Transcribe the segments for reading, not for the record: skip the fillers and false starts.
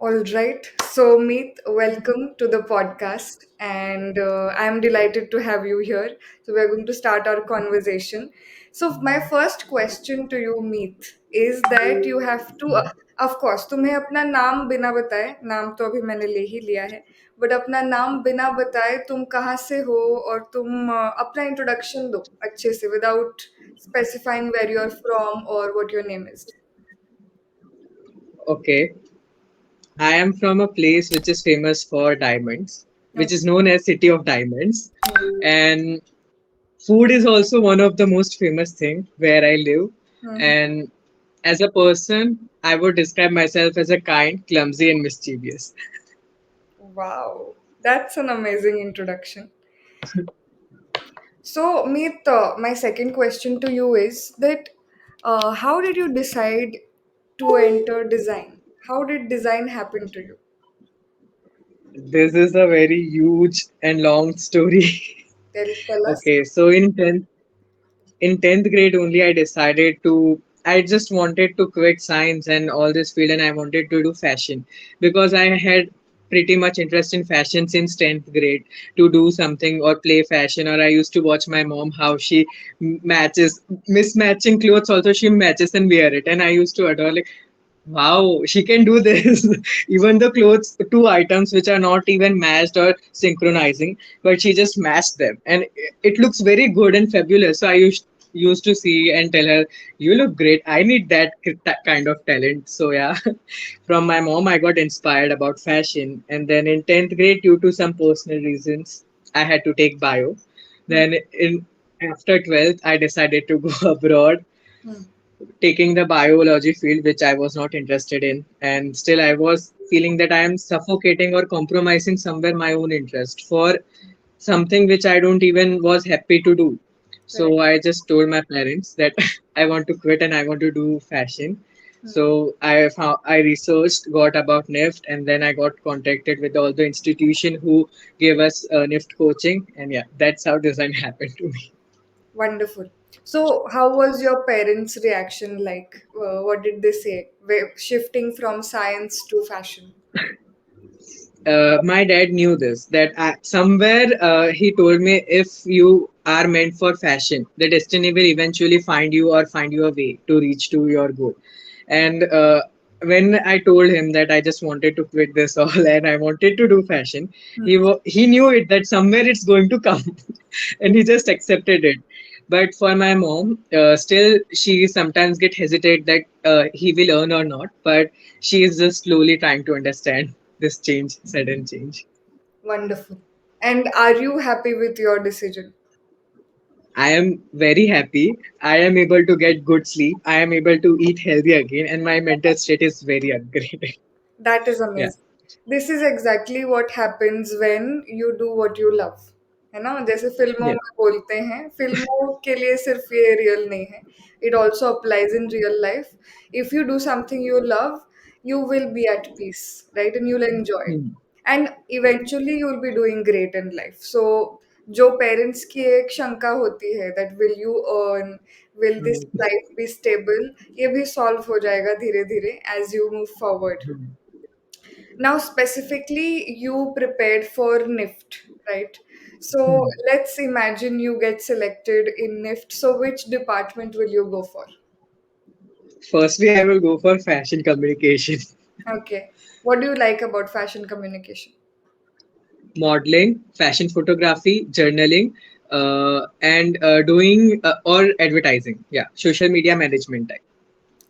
All right. So, Meet, welcome to the podcast, and I'm delighted to have you here. So, we're going to start our conversation. So, my first question to you, Meet, is that you have to, of course, तुम्हें अपना नाम बिना बताए, नाम तो अभी मैंने ले ही लिया है, बट अपना नाम बिना बताए तुम कहाँ से हो और तुम अपना इंट्रोडक्शन दो अच्छे से, without specifying where you're from or what your name is. Okay, I am from a place which is famous for diamonds, which is Okay. known as City of Diamonds, Hmm. and food is also one of the most famous thing where I live. Hmm. And as a person, I would describe myself as a kind, clumsy, and mischievous. Wow, that's an amazing introduction. So, Meet, my second question to you is that how did you decide to enter design? How did design happen to you? This is a very huge and long story. Tell us. Okay, so in 10th grade only I decided to I just wanted to quit science and all this field, and I wanted to do fashion because I had pretty much interest in fashion since 10th grade, to do something or play fashion. Or I used to watch my mom how she matches mismatching clothes, also she matches and wear it, and I used to adore, like, wow, she can do this. Even the clothes, two items which are not even matched or synchronizing, but she just matched them. And it looks very good and fabulous. So I used to see and tell her, you look great. I need that kind of talent. So yeah, from my mom, I got inspired about fashion. And then in 10th grade, due to some personal reasons, I had to take bio. Hmm, Then in after 12th, I decided to go abroad, hmm, taking the biology field, which I was not interested in. And still, I was feeling that I am suffocating or compromising somewhere my own interest for something which I don't even was happy to do. correct. So I just told my parents that I want to quit and I want to do fashion. Hmm. So I researched, got about NIFT, and then I got contacted with all the institution who gave us NIFT coaching, and yeah, that's how design happened to me. Wonderful. So, how was your parents' reaction like? What did they say? Shifting from science to fashion. My dad knew this, that somewhere he told me, if you are meant for fashion, the destiny will eventually find you or find you a way to reach to your goal. And when I told him that I just wanted to quit this all and I wanted to do fashion, he knew it, that somewhere it's going to come, and he just accepted it. But for my mom, still she sometimes get hesitate that he will earn or not, but she is just slowly trying to understand this change, sudden change. Wonderful. And are you happy with your decision? I am very happy. I am able to get good sleep. I am able to eat healthy again, and my mental state is very upgraded. That is Yeah. amazing. This is exactly what happens when you do what you love. है ना, जैसे फिल्मों Yeah. में बोलते हैं, फिल्मों के लिए सिर्फ ये रियल नहीं है. It also applies in real life. If you do something you love, you will be at peace, right? And you'll enjoy. Hmm. And eventually you'll be doing great in life. So जो parents की एक शंका होती है that will you earn, will this Hmm. life be stable, ये भी solve हो जाएगा धीरे धीरे as you move forward. Now, specifically, you prepared for NIFT, right? So Hmm. let's imagine you get selected in NIFT. So which department will you go for? Firstly, I will go for fashion communication, Okay. What do you like about fashion communication? modeling, fashion photography, journaling, and doing or advertising. Yeah, social media management type.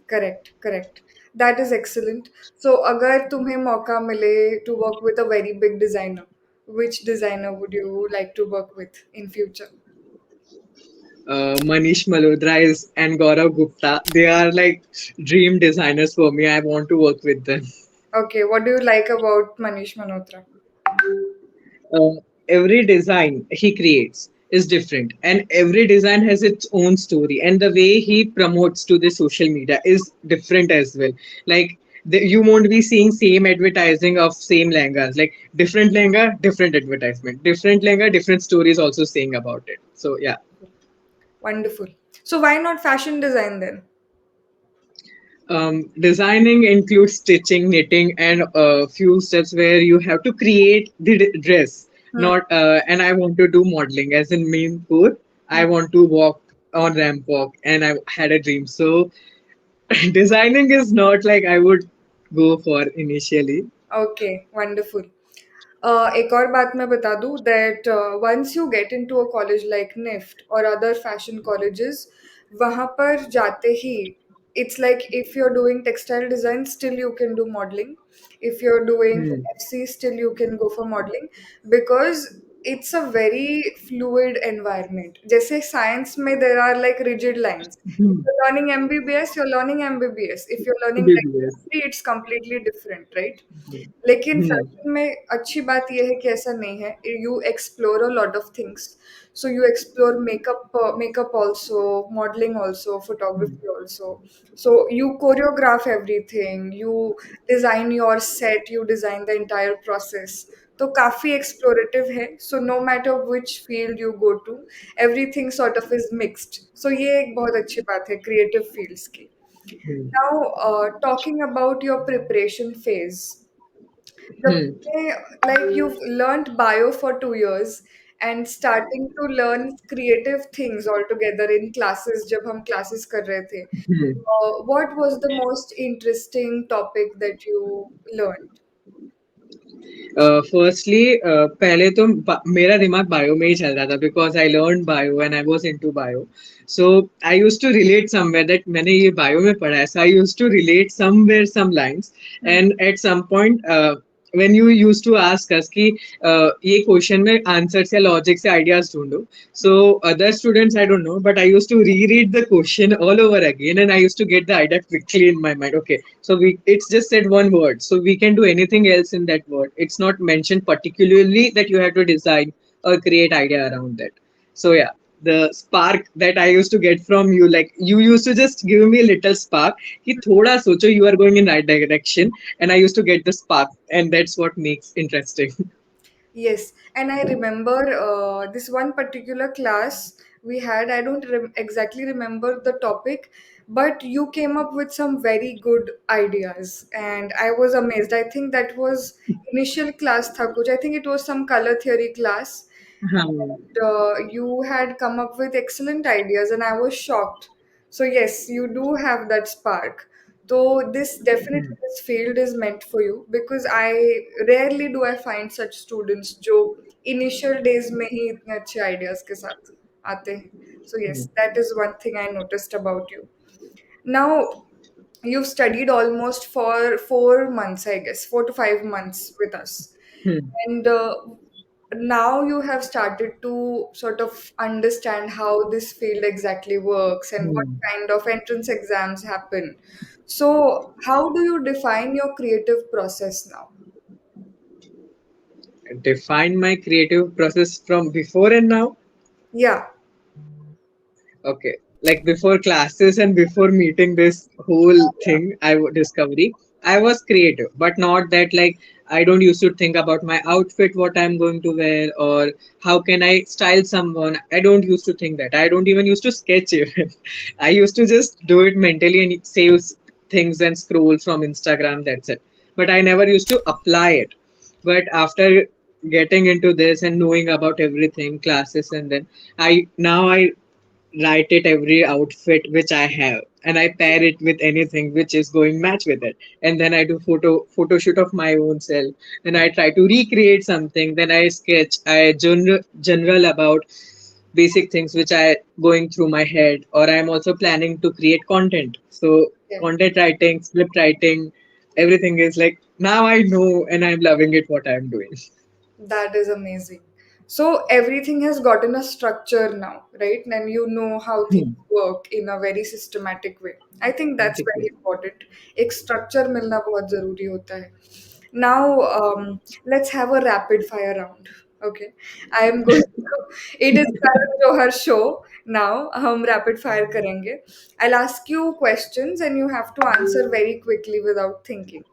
Correct, correct. That is excellent. So अगर तुम्हें मौका मिले to work with a very big designer, which designer would you like to work with in future? Manish Malhotra is and Gaurav Gupta. They are like dream designers for me. I want to work with them. Okay, what do you like about Manish Malhotra? uh, every design he creates is different, and every design has its own story, and the way he promotes to the social media is different as well. Like, you won't be seeing same advertising of same lehengas, like different lehenga, different advertisement, different lehenga, different stories also saying about it. So yeah. Wonderful. So why not fashion design then? Designing includes stitching, knitting, and a few steps where you have to create the dress. Hmm. Not and I want to do modeling as in main core. I Hmm. want to walk on ramp walk, and I had a dream. So designing is not like I would go for initially. Okay, wonderful. एक और बात मैं बता दूँ that once you get into a college like NIFT or other fashion colleges, वहाँ पर जाते ही it's like if you're doing textile design, still you can do modeling. If you're doing Hmm. FC, still you can go for modeling because it's a very fluid environment. जैसे science में there are like rigid lines. If Hmm. you're learning MBBS, you're learning MBBS. If you're learning BBS. dentistry, it's completely different, right? Hmm. लेकिन Hmm. Fashion में अच्छी बात ये है कि ऐसा नहीं है you explore a lot of things so you explore makeup also modelling also photography also so you choreograph everything you design your set you design the entire process तो काफी एक्सप्लोरेटिव है so no matter which field you go to everything sort of is mixed so ये एक बहुत अच्छी बात है creative fields की Hmm. now talking about your preparation phase the Hmm. like you've learned bio for 2 years and starting to learn creative things altogether in classes जब हम classes कर रहे थे Hmm. what was the most interesting topic that you learned? Firstly पहले तो मेरा दिमाग bio में ही चल रहा था because I learn bio and I was into bio so I used to relate somewhere that मैंने ये बायो में पढ़ा है so I used to relate somewhere some lines Hmm. And at some point when you used to ask us कि ये question में answers या logic से आइडियाज ढूंढो so other students I don't know but I used to reread the question all over again and I used to get the idea quickly in my mind okay so we it's just said one word so we can do anything else in that word it's not mentioned particularly that you have to design or create idea around that so yeah the spark that I used to get from you like you used to just give me a little spark कि थोड़ा सोचो you are going in right direction and I used to get the spark and that's what makes interesting. Yes, and I remember this one particular class we had. I don't exactly remember the topic, but you came up with some very good ideas, and I was amazed. I think that was initial class tha kuch. I think it was some color theory class, Hmm. you had come up with excellent ideas, and I was shocked. So yes, you do have that spark. So this definitely this field is meant for you because I rarely do I find such students जो initial days में ही इतने अच्छे ideas के साथ आते हैं. So yes, that is one thing I noticed about you. Now you've studied almost for 4 months, I guess, 4 to 5 months with us. Hmm. And now you have started to sort of understand how this field exactly works and what Hmm. kind of entrance exams happen. So, how do you define your creative process now? Define my creative process from before and now. Yeah. Okay, like before classes and before meeting this whole thing discovery I was creative but not that like I don't used to think about my outfit what I'm going to wear or how can I style someone I don't used to think that I don't even used to sketch even I used to just do it mentally and save things and scroll from Instagram that's it but I never used to apply it but after getting into this and knowing about everything classes and then I write it every outfit which I have and I pair it with anything which is going match with it. And then I do photo shoot of my own self. Then I try to recreate something. Then I sketch. I general about basic things which I going through my head or I'm also planning to create content. So Yeah. content writing, script writing, everything is like now I know and I'm loving it what I'm doing. That is amazing. So everything has gotten a structure now, right? And you know how things Hmm. work in a very systematic way. I think that's very Basically. important. एक structure मिलना बहुत ज़रूरी होता है. Now, let's have a rapid fire round. Okay, I am going to. It is Karan Johar show now. हम rapid fire करेंगे. I'll ask you questions and you have to answer very quickly without thinking.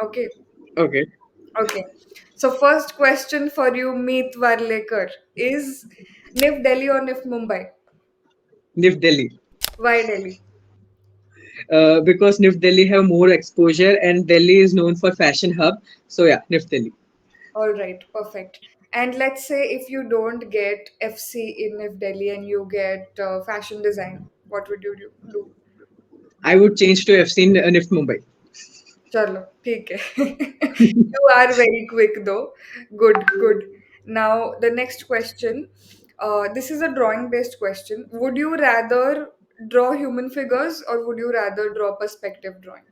Okay. Okay. Okay. So first question for you, Meet Varlekar, is NIF Delhi or NIF Mumbai? Live Delhi. Why Delhi? because NIFT Delhi have more exposure and Delhi is known for fashion hub. So yeah, NIFT Delhi. All right, perfect. And let's say if you don't get FC in If Delhi and you get fashion design, what would you do? I would change to FC in NIFT Mumbai. चलो ठीक है. You are very quick though. Good, good. Now the next question. This is a drawing based question. Would you rather draw human figures or would you rather draw perspective drawing?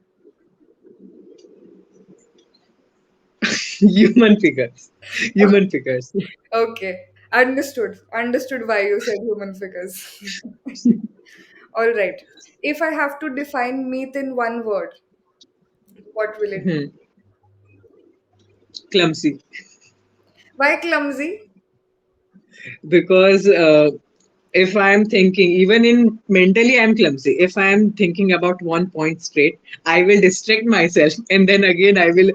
Human figures. Human figures. Okay, understood. Understood why you said human figures. All right. If I have to define meat in one word, what will it be? Hmm. Clumsy. Why clumsy? Because if I'm thinking, even in mentally, I'm clumsy. If I'm thinking about one point straight, I will distract myself, and then again I will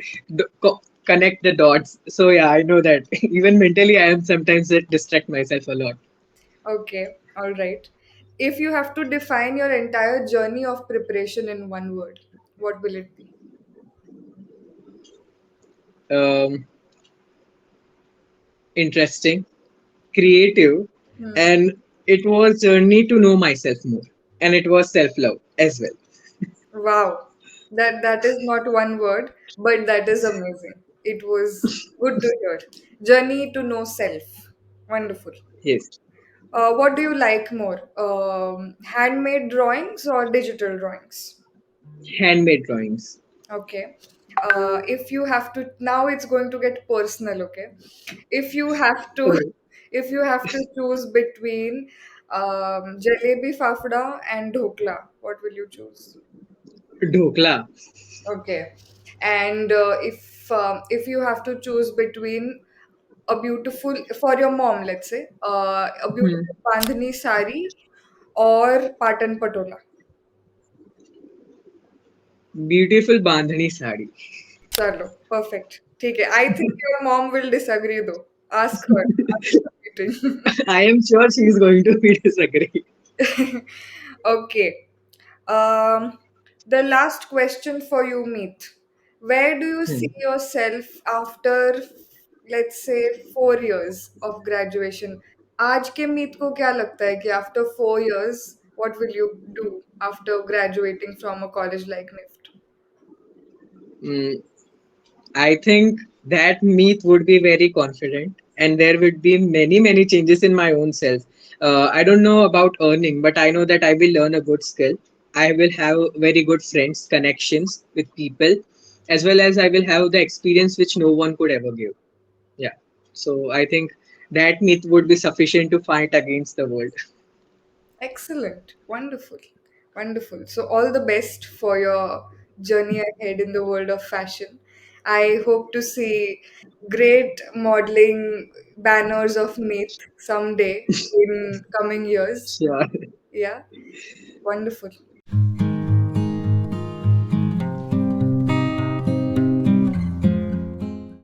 connect the dots. So yeah, I know that. Even mentally, I am sometimes that distract myself a lot. Okay, all right. If you have to define your entire journey of preparation in one word, what will it be? Um, Interesting, creative, Hmm. and it was journey to know myself more, and it was self love as well. Wow. That is not one word, but that is amazing. It was good to hear. Journey to know self. Wonderful. Yes, What do you like more? Handmade drawings or digital drawings? handmade drawings. Okay. If you have to, now it's going to get personal, okay? If you have to, Oh, if you have to choose between jalebi fafda and dhokla, what will you choose? dhokla. Okay. And if you have to choose between a beautiful for your mom, let's say, a Hmm. beautiful bandhani sari or patan patola. Beautiful bandhani sari. चलो perfect. ठीक है. I think your mom will disagree though. Ask her. Ask her meeting. I am sure she is going to be disagree. Okay. Um, the last question for you, Meet. Where do you Hmm. see yourself after, let's say, 4 years of graduation? आज के मीत को क्या लगता है कि after 4 years, what will you do after graduating from a college like NIFT? Mm, I think that Meet would be very confident, and there would be many changes in my own self. I don't know about earning, but I know that I will learn a good skill. I will have very good friends, connections with people, as well as I will have the experience which no one could ever give. Yeah. So I think that Meet would be sufficient to fight against the world. Excellent. Wonderful. Wonderful. So, all the best for your journey ahead in the world of fashion. I hope to see great modeling banners of Meet someday in coming years. Sure. Yeah. Wonderful.